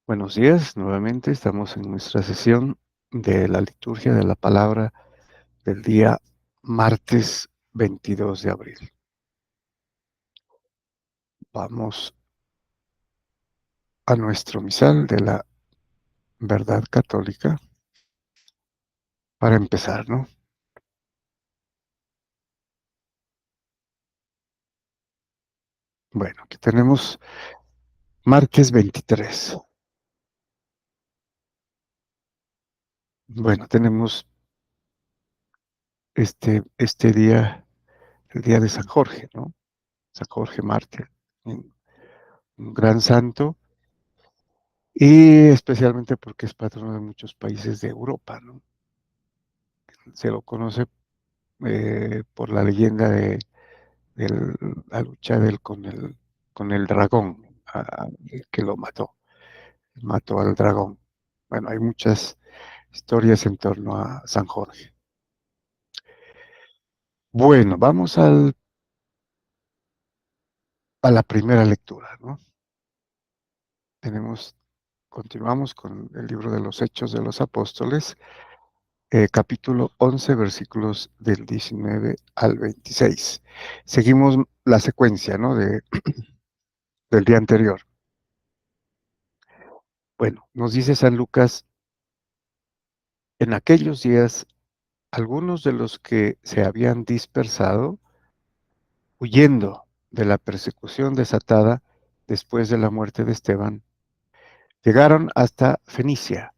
Buenos días, nuevamente estamos en nuestra sesión de la liturgia de la palabra del día martes 22 de abril. Vamos a nuestro misal de la verdad católica para empezar, ¿no? Bueno, aquí tenemos martes 23. Bueno, tenemos este día, el día de San Jorge, ¿no? San Jorge mártir, un gran santo, y especialmente porque es patrono de muchos países de Europa, ¿no? Se lo conoce por la leyenda de la lucha de él con el dragón, el que lo mató al dragón. Bueno, hay muchas historias en torno a San Jorge. Bueno, vamos a la primera lectura, ¿no? Continuamos con el libro de los Hechos de los Apóstoles, capítulo 11, versículos del 19 al 26. Seguimos la secuencia, ¿no? Del día anterior. Bueno, nos dice San Lucas: en aquellos días, algunos de los que se habían dispersado, huyendo de la persecución desatada después de la muerte de Esteban, llegaron hasta Fenicia,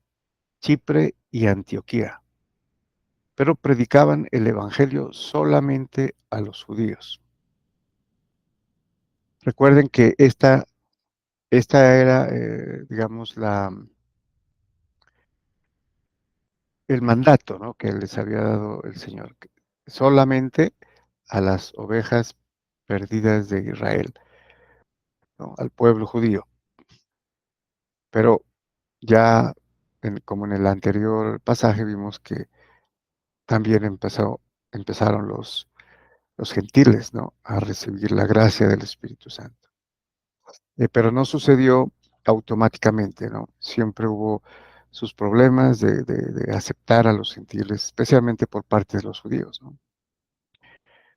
Chipre y Antioquía, pero predicaban el evangelio solamente a los judíos. Recuerden que esta era, digamos, el mandato, ¿no?, que les había dado el Señor, que solamente a las ovejas perdidas de Israel, ¿no?, al pueblo judío. Pero ya, como en el anterior pasaje, vimos que también empezaron los gentiles, ¿no?, a recibir la gracia del Espíritu Santo. Pero no sucedió automáticamente, ¿no? Siempre hubo sus problemas de aceptar a los gentiles, especialmente por parte de los judíos, ¿no?,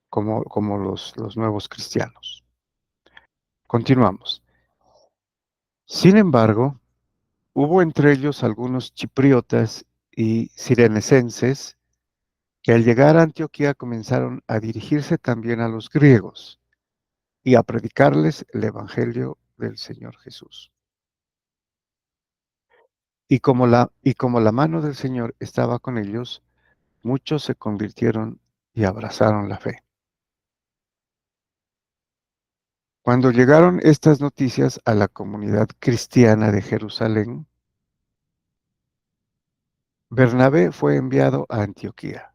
como los nuevos cristianos. Continuamos. Sin embargo, hubo entre ellos algunos chipriotas y cirenecenses que al llegar a Antioquía comenzaron a dirigirse también a los griegos y a predicarles el evangelio del Señor Jesús. Y como la mano del Señor estaba con ellos, muchos se convirtieron y abrazaron la fe. Cuando llegaron estas noticias a la comunidad cristiana de Jerusalén, Bernabé fue enviado a Antioquía.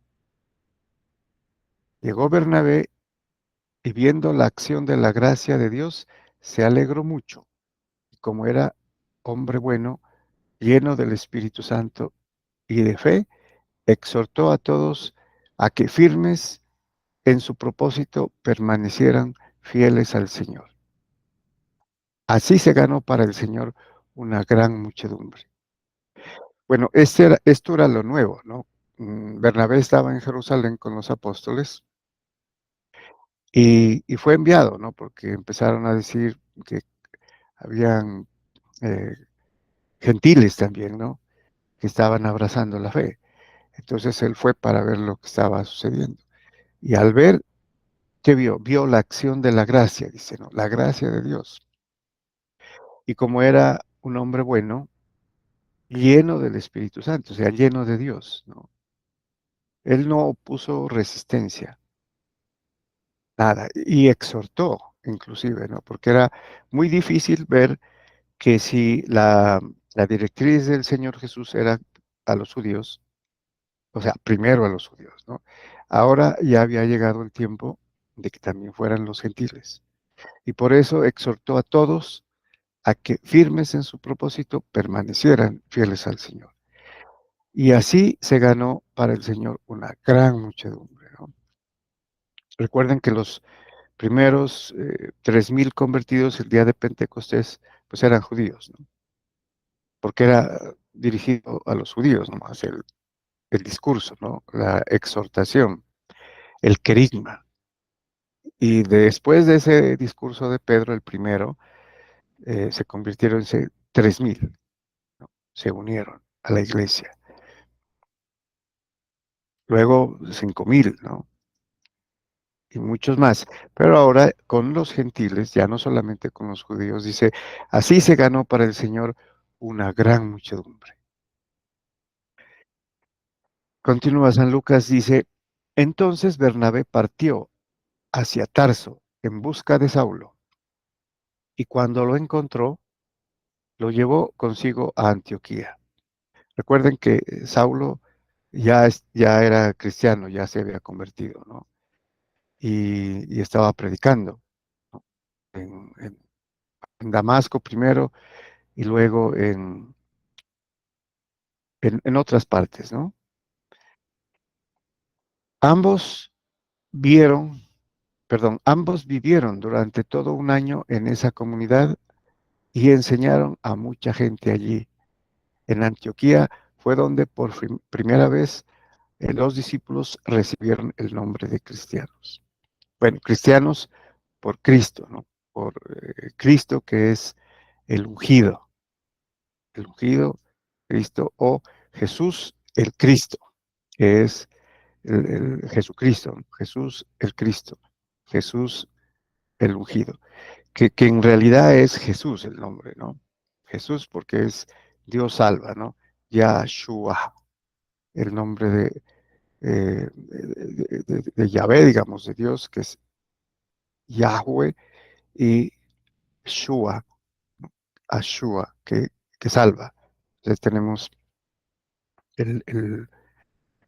Llegó Bernabé y viendo la acción de la gracia de Dios, se alegró mucho. Y como era hombre bueno, lleno del Espíritu Santo y de fe, exhortó a todos a que firmes en su propósito permanecieran fieles al Señor. Así se ganó para el Señor una gran muchedumbre. Bueno, esto era lo nuevo, ¿no? Bernabé estaba en Jerusalén con los apóstoles y fue enviado, ¿no? Porque empezaron a decir que habían eh, gentiles también, ¿no?, que estaban abrazando la fe. Entonces él fue para ver lo que estaba sucediendo. Y al ver, ¿qué vio? Vio la acción de la gracia, dice, ¿no? La gracia de Dios. Y como era un hombre bueno, lleno del Espíritu Santo, o sea, lleno de Dios, ¿no? Él no opuso resistencia, nada, y exhortó, inclusive, ¿no? Porque era muy difícil ver que si la directriz del Señor Jesús era a los judíos, o sea, primero a los judíos, ¿no? Ahora ya había llegado el tiempo de que también fueran los gentiles. Y por eso exhortó a todos a que firmes en su propósito permanecieran fieles al Señor. Y así se ganó para el Señor una gran muchedumbre, ¿no? Recuerden que los primeros 3,000 convertidos el día de Pentecostés, pues eran judíos, ¿no? porque era dirigido a los judíos nomás, el discurso, ¿no? La exhortación, el querigma. Y después de ese discurso de Pedro, el primero, se convirtieron en 3,000, ¿no? Se unieron a la iglesia. Luego 5,000, ¿no? Y muchos más. Pero ahora con los gentiles, ya no solamente con los judíos, dice, así se ganó para el Señor una gran muchedumbre. Continúa San Lucas, dice, entonces Bernabé partió hacia Tarso en busca de Saulo, y cuando lo encontró, lo llevó consigo a Antioquía. Recuerden que Saulo ya era cristiano, ya se había convertido, ¿no? Y estaba predicando, ¿no? En Damasco primero y luego en otras partes, ¿no? Ambos vieron, ambos vivieron durante todo un año en esa comunidad y enseñaron a mucha gente allí. En Antioquía fue donde por primera vez los discípulos recibieron el nombre de cristianos. Bueno, cristianos por Cristo, ¿no? Por Cristo que es el ungido, Cristo, o Jesús el Cristo, que es el Jesucristo, ¿no? Jesús el Cristo, Jesús el ungido, que en realidad es Jesús el nombre, ¿no? Jesús porque es Dios salva, ¿no? Yahshua, el nombre de Yahvé, digamos, de Dios, que es Yahweh, y Shua, Ashua, que salva. Entonces tenemos el, el-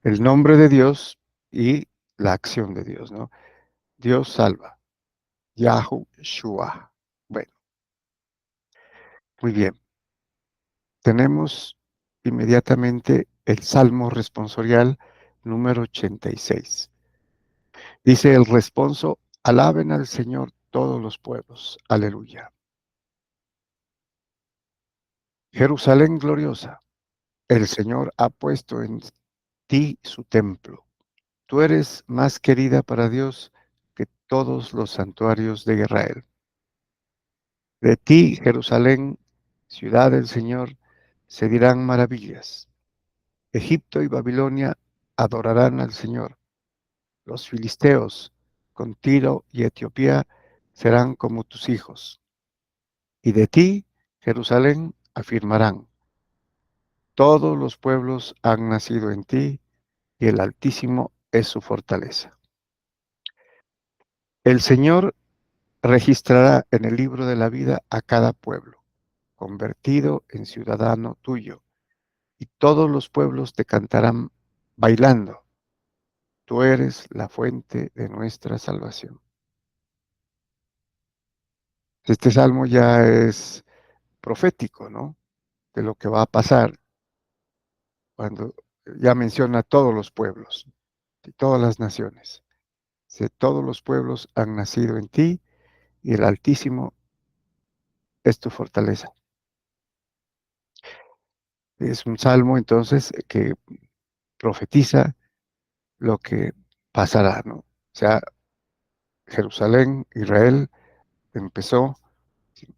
el nombre de Dios y la acción de Dios, ¿no? Dios salva, Yahushua. Bueno, muy bien. Tenemos inmediatamente el Salmo responsorial número 86. Dice el responso, alaben al Señor todos los pueblos. Aleluya. Jerusalén gloriosa, el Señor ha puesto en ti su templo. Tú eres más querida para Dios que todos los santuarios de Israel. De ti, Jerusalén, ciudad del Señor, se dirán maravillas. Egipto y Babilonia adorarán al Señor. Los filisteos, con Tiro y Etiopía, serán como tus hijos. Y de ti, Jerusalén, afirmarán, todos los pueblos han nacido en ti, y el Altísimo es su fortaleza. El Señor registrará en el libro de la vida a cada pueblo, convertido en ciudadano tuyo, y todos los pueblos te cantarán bailando. Tú eres la fuente de nuestra salvación. Este salmo ya es profético, ¿no? De lo que va a pasar cuando ya menciona a todos los pueblos y todas las naciones. Si todos los pueblos han nacido en ti y el Altísimo es tu fortaleza. Es un salmo entonces que profetiza lo que pasará, ¿no? O sea, Jerusalén, Israel, empezó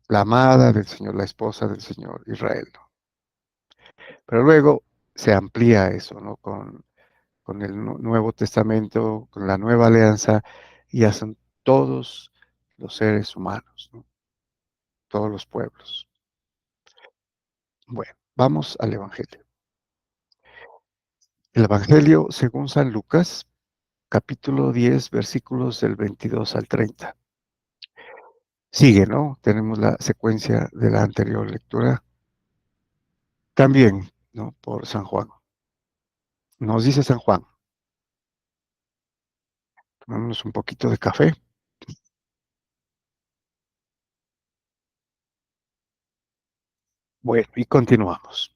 la amada del Señor, la esposa del Señor, Israel, ¿no? Pero luego se amplía eso, ¿no? Con el Nuevo Testamento, con la nueva alianza, y ya son todos los seres humanos, ¿no? Todos los pueblos. Bueno, vamos al Evangelio. El Evangelio según San Lucas, capítulo 10, versículos del 22 al 30. Sigue, ¿no? Tenemos la secuencia de la anterior lectura. También, ¿no? Por San Juan. Nos dice San Juan, tomémonos un poquito de café. Bueno, y continuamos.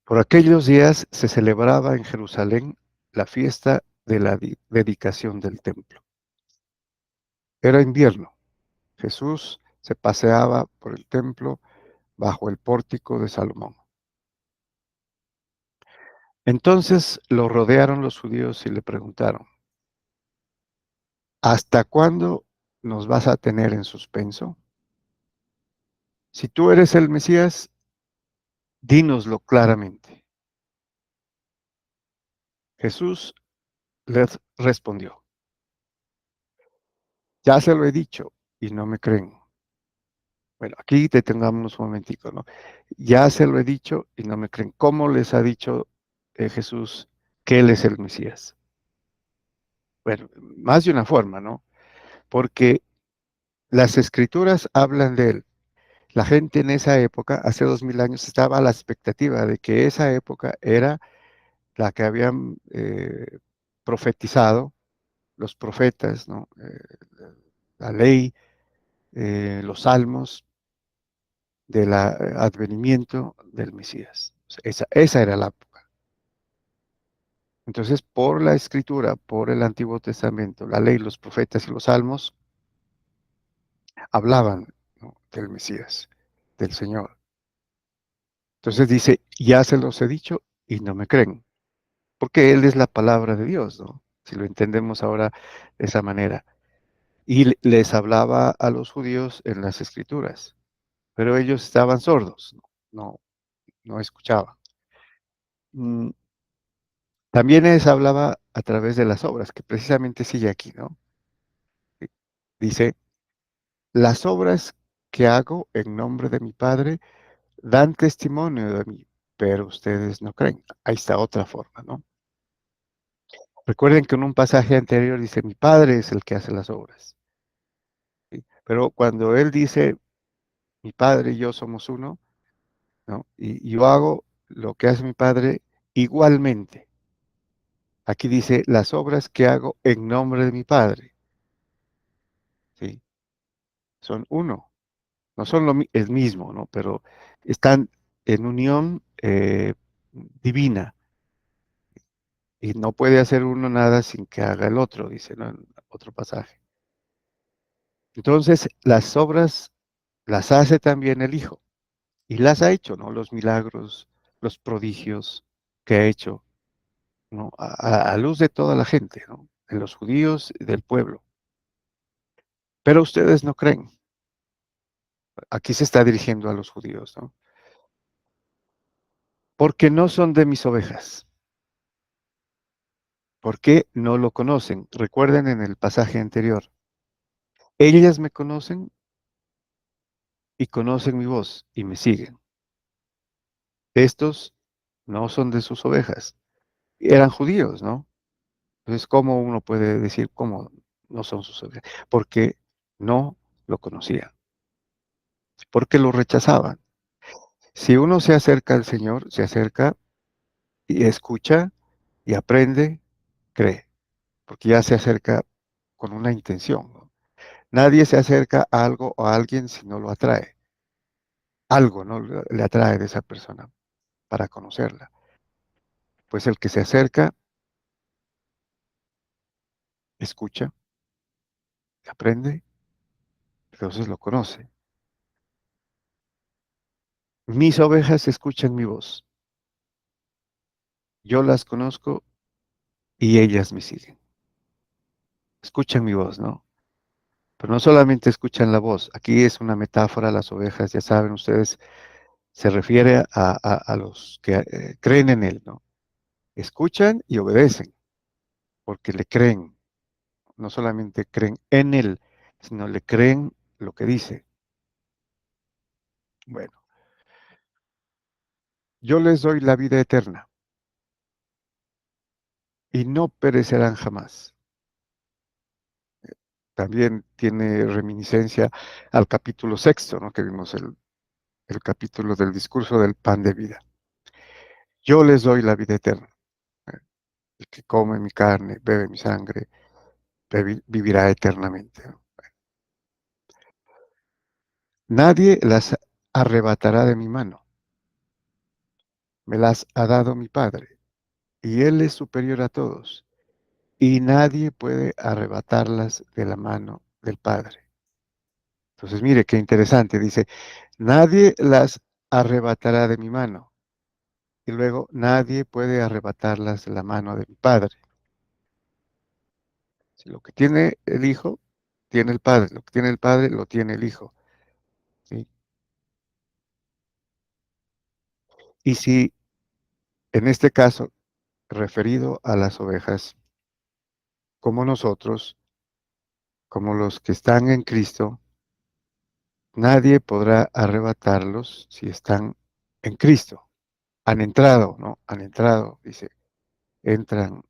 Por aquellos días se celebraba en Jerusalén la fiesta de la dedicación del templo. Era invierno. Jesús se paseaba por el templo bajo el pórtico de Salomón. Entonces lo rodearon los judíos y le preguntaron, ¿hasta cuándo nos vas a tener en suspenso? Si tú eres el Mesías, dínoslo claramente. Jesús les respondió, ya se lo he dicho y no me creen. Bueno, aquí detengámonos un momentico, ¿no? Ya se lo he dicho y no me creen. ¿Cómo les ha dicho Jesús que Él es el Mesías? Bueno, más de una forma, ¿no? Porque las escrituras hablan de Él. La gente en esa época, hace 2000 años, estaba a la expectativa de que esa época era la que habían profetizado los profetas, ¿no? La ley, los salmos del advenimiento del Mesías. O sea, esa era la época. Entonces, por la escritura, por el Antiguo Testamento, la ley, los profetas y los salmos hablaban, ¿no?, del Mesías, del Señor. Entonces dice, ya se los he dicho y no me creen, porque Él es la palabra de Dios, ¿no? Si lo entendemos ahora de esa manera. Y les hablaba a los judíos en las escrituras, pero ellos estaban sordos, no, no escuchaban. Mm, También les hablaba a través de las obras, que precisamente sigue aquí, ¿no? Dice, las obras que hago en nombre de mi Padre dan testimonio de mí, pero ustedes no creen. Ahí está otra forma, ¿no? Recuerden que en un pasaje anterior dice, mi Padre es el que hace las obras, ¿sí? Pero cuando Él dice, mi Padre y yo somos uno, ¿no? Y yo hago lo que hace mi Padre igualmente. Aquí dice, las obras que hago en nombre de mi Padre, ¿sí? Son uno, no son el mismo, ¿no? Pero están en unión divina y no puede hacer uno nada sin que haga el otro, dice, ¿no?, en otro pasaje. Entonces, las obras las hace también el Hijo y las ha hecho, ¿no? Los milagros, los prodigios que ha hecho, ¿no? A luz de toda la gente, ¿no? De los judíos y del pueblo. Pero ustedes no creen. Aquí se está dirigiendo a los judíos, ¿no? Porque no son de mis ovejas. ¿Por qué no lo conocen? Recuerden en el pasaje anterior. Ellas me conocen y conocen mi voz y me siguen. Estos no son de sus ovejas. Eran judíos, ¿no? Entonces, ¿cómo uno puede decir cómo no son sus ovejas? Porque no lo conocían, porque lo rechazaban. Si uno se acerca al Señor, se acerca y escucha y aprende, cree, porque ya se acerca con una intención, ¿no? Nadie se acerca a algo o a alguien si no lo atrae. Algo, ¿no?, le atrae de esa persona para conocerla. Pues el que se acerca, escucha, aprende, entonces lo conoce. Mis ovejas escuchan mi voz. Yo las conozco y ellas me siguen. Escuchan mi voz, ¿no? Pero no solamente escuchan la voz. Aquí es una metáfora, las ovejas, ya saben ustedes, se refiere a los que creen en Él, ¿no? Escuchan y obedecen, porque le creen. No solamente creen en Él, sino le creen lo que dice. Bueno, yo les doy la vida eterna y no perecerán jamás. También tiene reminiscencia al capítulo sexto, ¿no?, que vimos el capítulo del discurso del pan de vida. Yo les doy la vida eterna. eh, El que come mi carne, bebe mi sangre, vivirá eternamente, ¿no? Nadie las arrebatará de mi mano. Me las ha dado mi Padre, y Él es superior a todos, y nadie puede arrebatarlas de la mano del Padre. Entonces, mire qué interesante, dice, nadie las arrebatará de mi mano. Y luego, nadie puede arrebatarlas de la mano de mi Padre. Si lo que tiene el Hijo, tiene el Padre. Lo que tiene el Padre, lo tiene el Hijo. ¿Sí? Y si, en este caso, referido a las ovejas, como nosotros, como los que están en Cristo, nadie podrá arrebatarlos si están en Cristo. Han entrado, ¿no? Han entrado, dice, entran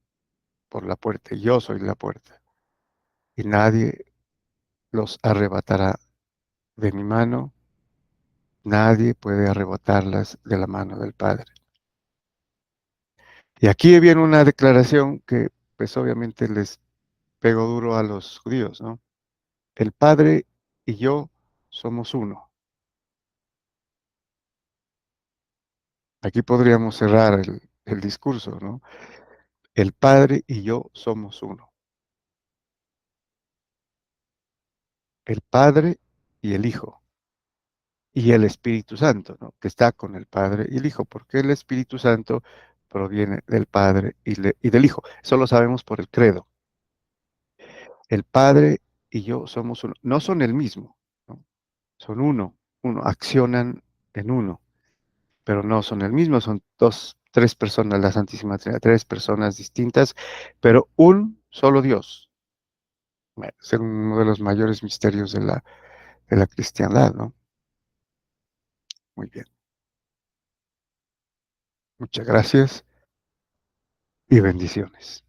por la puerta, y yo soy la puerta, y nadie los arrebatará de mi mano, nadie puede arrebatarlas de la mano del Padre. Y aquí viene una declaración que, pues obviamente les pegó duro a los judíos, ¿no? El Padre y yo somos uno. Aquí podríamos cerrar el discurso, ¿no? El Padre y yo somos uno. El Padre y el Hijo. Y el Espíritu Santo, ¿no? Que está con el Padre y el Hijo, porque el Espíritu Santo proviene del Padre y del Hijo. Eso lo sabemos por el credo. El Padre y yo somos uno. No son el mismo, ¿no? Son uno, uno, accionan en uno, pero no son el mismo, son dos, tres personas, la Santísima Trinidad, tres personas distintas, pero un solo Dios. Bueno, es uno de los mayores misterios de la cristiandad, ¿no? Muy bien. Muchas gracias y bendiciones.